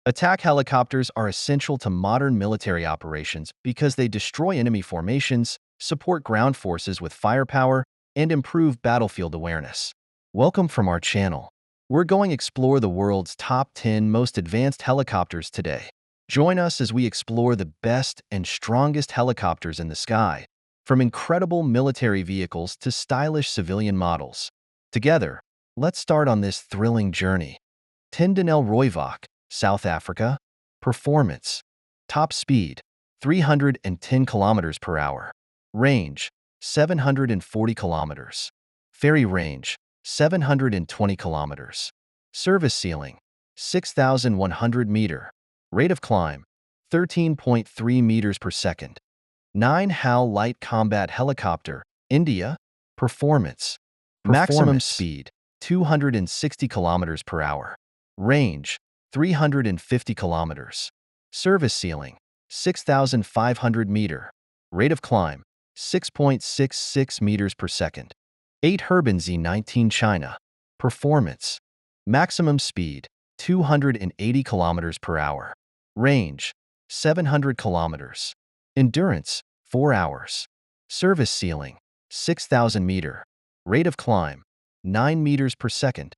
Attack helicopters are essential to modern military operations because they destroy enemy formations, support ground forces with firepower, and improve battlefield awareness. Welcome from our channel. We're going to explore the world's top 10 most advanced helicopters today. Join us as we explore the best and strongest helicopters in the sky, from incredible military vehicles to stylish civilian models. Together, let's start on this thrilling journey. Tyndall Royvok, South Africa. Performance. Top speed, 310 kilometers per hour. Range, 740 kilometers. Ferry range, 720 kilometers. Service ceiling, 6,100 meter. Rate of climb, 13.3 meters per second. 9 HAL Light Combat Helicopter, India. Performance. Maximum speed, 260 kilometers per hour. Range, 350 kilometers. Service ceiling, 6,500 meter. Rate of climb, 6.66 meters per second. 8 Harbin Z-19 China. Performance. Maximum speed, 280 kilometers per hour. Range, 700 kilometers. Endurance, 4 hours. Service ceiling, 6,000 meter. Rate of climb, 9 meters per second.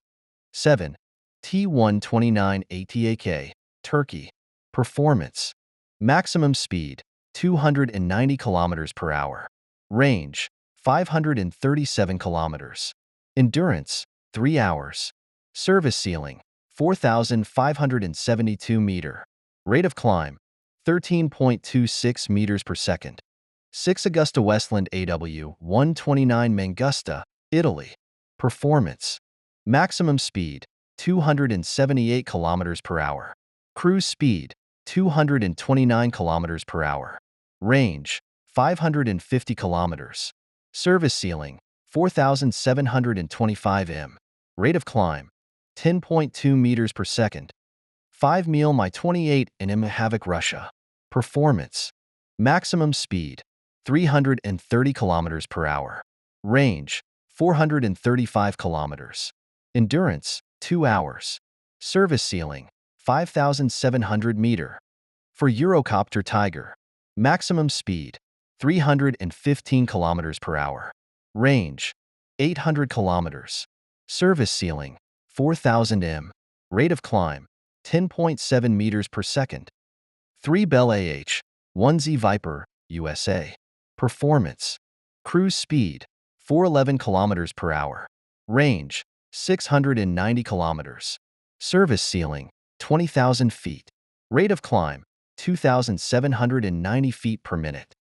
7. T-129 ATAK, Turkey. Performance. Maximum speed, 290 kilometers per hour. Range, 537 kilometers. Endurance, 3 hours. Service ceiling, 4,572 meter. Rate of climb, 13.26 meters per second. 6 Augusta Westland AW-129 Mangusta, Italy. Performance. Maximum speed, 278 kilometers per hour. Cruise speed, 229 kilometers per hour. Range, 550 kilometers. Service ceiling, 4,725 m. Rate of climb, 10.2 meters per second. 5 Mi-28 in Havoc, Russia. Performance. Maximum speed, 330 kilometers per hour. Range, 435 kilometers. Endurance, 2 hours. Service ceiling, 5,700 meter. For Eurocopter Tiger. Maximum speed, 315 kilometers per hour. Range, 800 kilometers. Service ceiling, 4,000 m. Rate of climb, 10.7 meters per second. 3 Bell AH-1Z Viper, USA. Performance. Cruise speed, 411 kilometers per hour. Range, 690 kilometers. Service ceiling, 20,000 feet. Rate of climb, 2,790 feet per minute.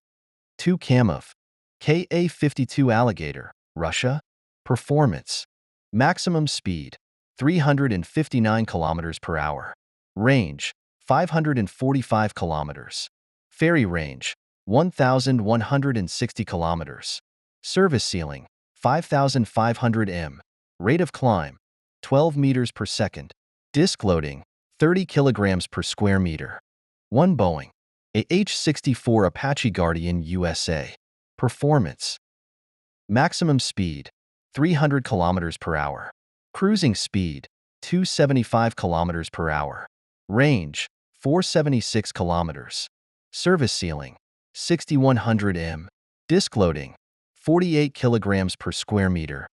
2 Kamov, Ka-52 Alligator, Russia. Performance. Maximum speed, 359 kilometers per hour. Range, 545 kilometers. Ferry range, 1,160 kilometers. Service ceiling, 5,500 m. Rate of climb, 12 meters per second. Disc loading, 30 kilograms per square meter. 1 Boeing AH-64 Apache Guardian, USA. Performance. Maximum speed, 300 kilometers per hour. Cruising speed, 275 kilometers per hour. Range, 476 kilometers. Service ceiling, 6,100 m. Disc loading, 48 kilograms per square meter.